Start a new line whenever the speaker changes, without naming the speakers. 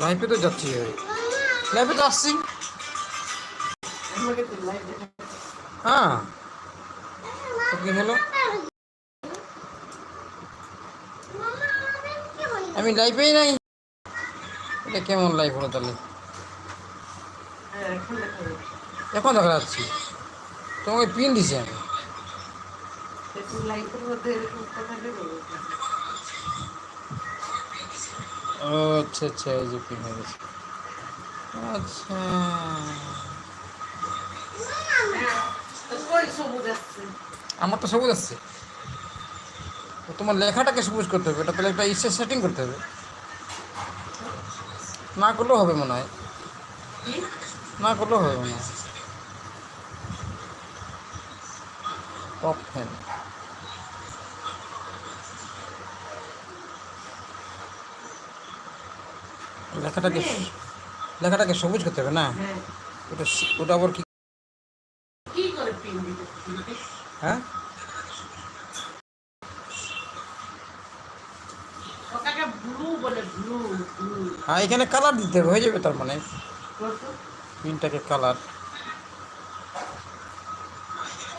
লাইফে তো যাচ্ছি, লাইফে তো আসছি। হ্যাঁ, তো কি হলো? আমি লাইফেই নাই। এটা কেমন লাইফ হলো তাহলে? এখন দেখা যাচ্ছি, তোমাকে পিন দিছি আমি। ও আচ্ছা আচ্ছা, এই যে পিন হয়ে গেছে। আচ্ছা, আমার তো সবুজ আসছে। তোমার লেখাটাকে সবুজ করতে হবে, এটা তাহলে একটা ইসে সেটিং করতে হবে। না করলেও হবে মনে হয়, না করলেও হবে মনে হয়। টপ ফ্যান, লেখাটাকে লেখাটাকে সবুজ করতে হবে না? ওটা ওটা আবার কি? হ্যাঁ, হ্যাঁ, এখানে কালার দিতে হবে, হয়ে যাবে তার মানে পিনটাকে কালার।